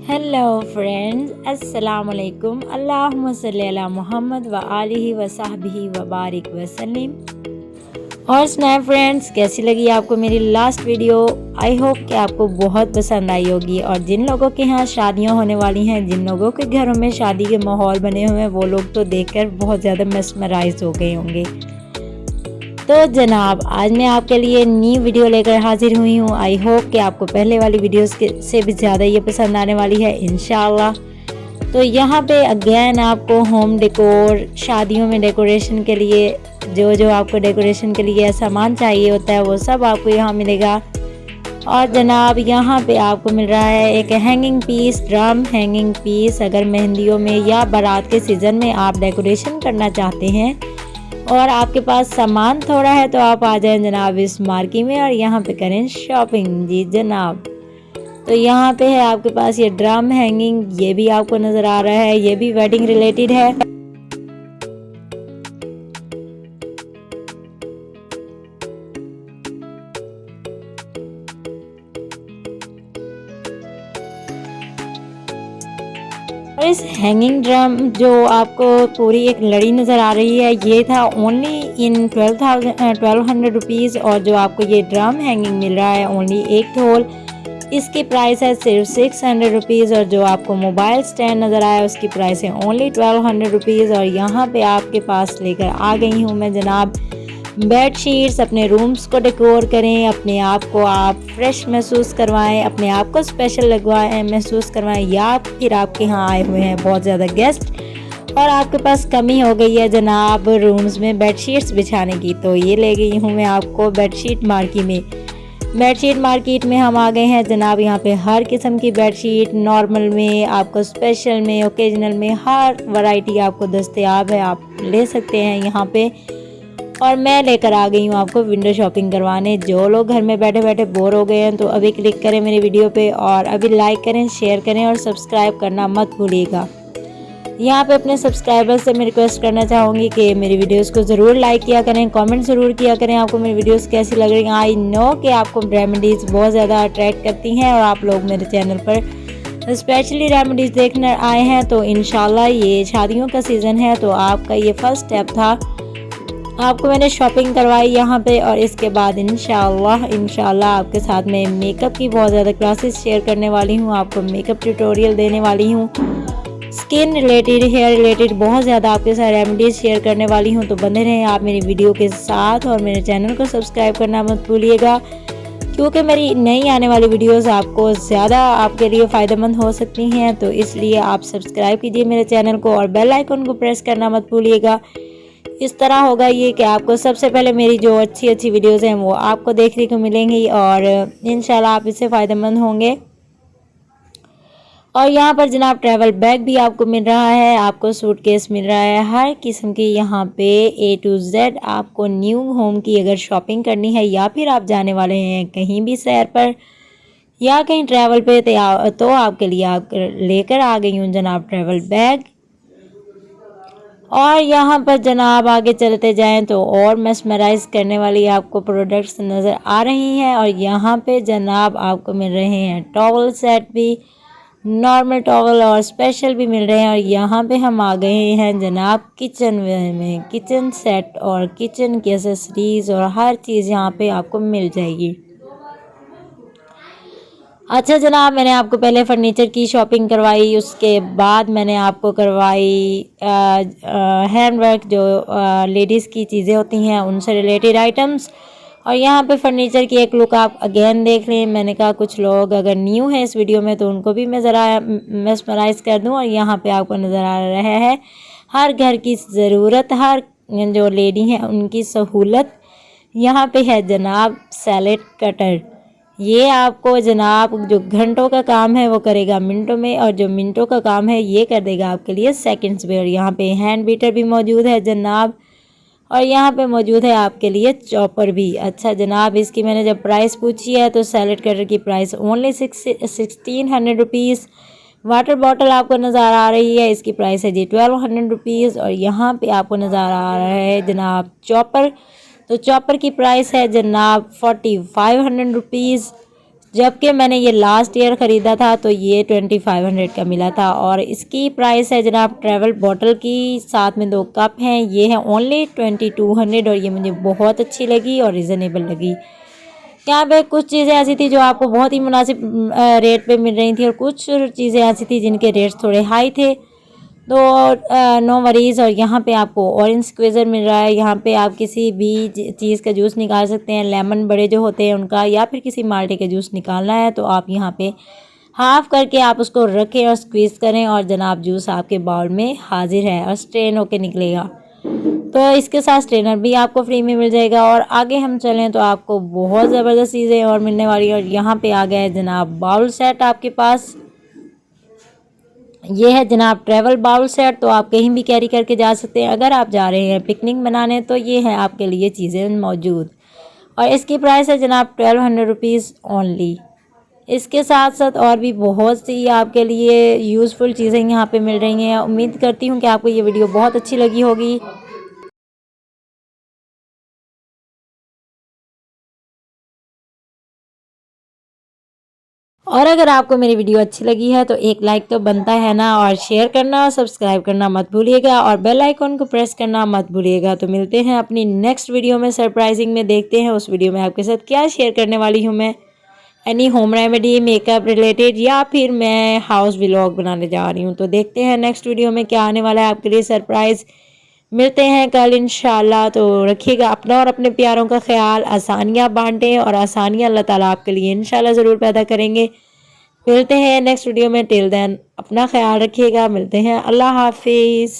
Hello friends, अस्सलाम वालेकुम। अल्लाहुम्मा सल्ली अला मुहम्मद व आलिहि व सहबिही व बारिक वसल्लम। और सुनाए फ्रेंड्स, कैसी लगी आपको मेरी लास्ट वीडियो? आई होप कि आपको बहुत पसंद आई होगी। और जिन लोगों के यहाँ शादियाँ होने वाली हैं, जिन लोगों के घरों में शादी के माहौल बने हुए हैं, वो लोग तो देखकर बहुत ज़्यादा मेस्मराइज हो गए होंगे। तो जनाब, आज मैं आपके लिए न्यू वीडियो लेकर हाजिर हुई हूँ। आई होप कि आपको पहले वाली वीडियोस से भी ज़्यादा ये पसंद आने वाली है इंशाल्लाह। तो यहाँ पे अगेन आपको होम डेकोर, शादियों में डेकोरेशन के लिए जो आपको डेकोरेशन के लिए सामान चाहिए होता है, वो सब आपको यहाँ मिलेगा। और जनाब, यहाँ पे आपको मिल रहा है एक hanging piece, drum hanging piece. अगर मेहंदियों में या बारात के सीज़न में आप डेकोरेशन करना चाहते हैं और आपके पास सामान थोड़ा है, तो आप आ जाएं जनाब इस मार्केट में और यहाँ पे करें शॉपिंग। जी जनाब, तो यहाँ पे है आपके पास ये ड्रम हैंगिंग, ये भी आपको नज़र आ रहा है, ये भी वेडिंग रिलेटेड है। और इस हैंगिंग ड्रम जो आपको पूरी एक लड़ी नज़र आ रही है, ये था ओनली इन 1200 रुपीज़। और जो आपको ये ड्रम हैंगिंग मिल रहा है ओनली एक ढोल, इसकी प्राइस है सिर्फ 600 रुपीज़। और जो आपको मोबाइल स्टैंड नज़र आया, उसकी प्राइस है ओनली 1200 रुपीज़। और यहाँ पे आपके पास लेकर आ गई हूँ मैं जनाब बेड शीट्स। अपने रूम्स को डेकोर करें, अपने आप को आप फ्रेश महसूस करवाएं, अपने आप को स्पेशल लगवाएं, महसूस करवाएं। या फिर आपके यहाँ आए हुए हैं बहुत ज़्यादा गेस्ट और आपके पास कमी हो गई है जनाब रूम्स में बेडशीट्स बिछाने की, तो ये ले गई हूँ मैं आपको बेडशीट मार्केट में। बेडशीट मार्केट में हम आ गए हैं जनाब। यहाँ पे हर किस्म की बेडशीट, नॉर्मल में, आपको स्पेशल में, ओकेजनल में, हर वैरायटी आपको दस्तयाब है, आप ले सकते हैं यहाँ पे। और मैं लेकर आ गई हूँ आपको विंडो शॉपिंग करवाने। जो लोग घर में बैठे बैठे बोर हो गए हैं, तो अभी क्लिक करें मेरी वीडियो पे और अभी लाइक करें, शेयर करें और सब्सक्राइब करना मत भूलिएगा। यहाँ पे अपने सब्सक्राइबर्स से मैं रिक्वेस्ट करना चाहूँगी कि मेरी वीडियोस को ज़रूर लाइक किया करें, कमेंट ज़रूर किया करें आपको मेरी वीडियोस कैसी लग रही हैं। आई नो कि आपको रेमेडीज़ बहुत ज़्यादा अट्रैक्ट करती हैं और आप लोग मेरे चैनल पर स्पेशली रेमेडीज़ देखने आए हैं। तो इंशाल्लाह ये शादियों का सीज़न है, तो आपका ये फर्स्ट स्टेप था, आपको मैंने शॉपिंग करवाई यहाँ पे। और इसके बाद इंशाल्लाह आपके साथ में मेकअप की बहुत ज़्यादा क्लासेस शेयर करने वाली हूँ, आपको मेकअप ट्यूटोरियल देने वाली हूँ, स्किन रिलेटेड, हेयर रिलेटेड बहुत ज़्यादा आपके साथ रेमेडीज शेयर करने वाली हूँ। तो बने रहें आप मेरी वीडियो के साथ और मेरे चैनल को सब्सक्राइब करना मत भूलिएगा, क्योंकि मेरी नई आने वाली वीडियोस आपको ज़्यादा आपके लिए फ़ायदेमंद हो सकती हैं। तो इसलिए आप सब्सक्राइब कीजिए मेरे चैनल को और बेल आइकन को प्रेस करना मत भूलिएगा। इस तरह होगा ये कि आपको सबसे पहले मेरी जो अच्छी अच्छी वीडियोस हैं वो आपको देखने को मिलेंगी और इंशाल्लाह आप इससे फ़ायदेमंद होंगे। और यहाँ पर जनाब ट्रैवल बैग भी आपको मिल रहा है, आपको सूटकेस मिल रहा है, हर किस्म की यहाँ पे A to Z। आपको न्यू होम की अगर शॉपिंग करनी है या फिर आप जाने वाले हैं कहीं भी सैर पर या कहीं ट्रैवल पे, तो आपके लिए आप लेकर आ गई हूँ जनाब ट्रैवल बैग। और यहाँ पर जनाब आगे चलते जाएं तो और मेस्मराइज करने वाली आपको प्रोडक्ट्स नज़र आ रही हैं। और यहाँ पे जनाब आपको मिल रहे हैं टॉवल सेट भी, नॉर्मल टॉवल और स्पेशल भी मिल रहे हैं। और यहाँ पे हम आ गए हैं जनाब किचन में, किचन सेट और किचन की एसेसरीज़ और हर चीज़ यहाँ पे आपको मिल जाएगी। अच्छा जनाब, मैंने आपको पहले फर्नीचर की शॉपिंग करवाई, उसके बाद मैंने आपको करवाई हैंड वर्क, जो लेडीज़ की चीज़ें होती हैं उनसे रिलेटेड आइटम्स। और यहाँ पे फर्नीचर की एक लुक आप अगेन देख लें। मैंने कहा कुछ लोग अगर न्यू हैं इस वीडियो में तो उनको भी मैं ज़रा मेस्मराइज़ कर दूँ। और यहाँ पे आपको नज़र आ रहा है हर घर की ज़रूरत, हर जो लेडी हैं उनकी सहूलत। यहाँ पे है जनाब सैलेड कटर। ये आपको जनाब जो घंटों का काम है वो करेगा मिनटों में, और जो मिनटों का काम है ये कर देगा आपके लिए सेकंड्स में। और यहाँ पे हैंड बीटर भी मौजूद है जनाब, और यहाँ पे मौजूद है आपके लिए चॉपर भी। अच्छा जनाब, इसकी मैंने जब प्राइस पूछी है तो सैलेड कटर की price only 1600 rupees. Water bottle आपको नज़र आ रही है, इसकी प्राइस है जी 1200 रुपीज़। और यहाँ पे आपको नज़र आ रहा है जनाब चॉपर, तो चॉपर की प्राइस है जनाब 4500 रुपीज़। जबकि मैंने ये लास्ट ईयर ख़रीदा था तो ये 2500 का मिला था। और इसकी प्राइस है जनाब ट्रैवल बॉटल की, साथ में 2 कप हैं, ये है ओनली 2200 और ये मुझे बहुत अच्छी लगी और रिज़नेबल लगी। यहाँ पे कुछ चीज़ें ऐसी थी जो आपको बहुत ही मुनासिब रेट पे मिल रही थी और कुछ चीज़ें ऐसी थी जिनके रेट्स थोड़े हाई थे। तो नो वरीज़। और यहाँ पे आपको ऑरेंज स्क्वीज़र मिल रहा है। यहाँ पे आप किसी भी चीज़ का जूस निकाल सकते हैं, लेमन बड़े जो होते हैं उनका, या फिर किसी माल्टे का जूस निकालना है तो आप यहाँ पे हाफ़ करके आप उसको रखें और स्क्वीज़ करें और जनाब जूस आपके बाउल में हाजिर है और स्ट्रेन होके निकलेगा। तो इसके साथ स्ट्रेनर भी आपको फ्री में मिल जाएगा। और आगे हम चलें तो आपको बहुत ज़बरदस्त चीज़ें और मिलने वाली है। और यहाँ पे आ गया है जनाब बाउल सेट आपके पास। ये है जनाब ट्रैवल बाउल सेट, तो आप कहीं भी कैरी करके जा सकते हैं। अगर आप जा रहे हैं पिकनिक मनाने तो ये है आपके लिए चीज़ें मौजूद। और इसकी प्राइस है जनाब 1200 रुपीज़ ओनली। इसके साथ साथ और भी बहुत सी आपके लिए यूज़फुल चीज़ें यहाँ पे मिल रही हैं। उम्मीद करती हूँ कि आपको ये वीडियो बहुत अच्छी लगी होगी। और अगर आपको मेरी वीडियो अच्छी लगी है तो एक लाइक तो बनता है ना, और शेयर करना और सब्सक्राइब करना मत भूलिएगा और बेल आइकॉन को प्रेस करना मत भूलिएगा। तो मिलते हैं अपनी नेक्स्ट वीडियो में सरप्राइजिंग में, देखते हैं उस वीडियो में आपके साथ क्या शेयर करने वाली हूँ मैं। Any home remedy, makeup related, या फिर मैं हाउस व्लॉग बनाने जा रही हूँ। तो देखते हैं नेक्स्ट वीडियो में क्या आने वाला है आपके लिए सरप्राइज़। मिलते हैं कल इंशाल्लाह। तो रखिएगा अपना और अपने प्यारों का ख्याल, आसानियाँ बांटें और आसानियाँ अल्लाह ताला आपके लिए इंशाल्लाह ज़रूर पैदा करेंगे। मिलते हैं नेक्स्ट वीडियो में, टिल देन अपना ख्याल रखिएगा। मिलते हैं, अल्लाह हाफिज़।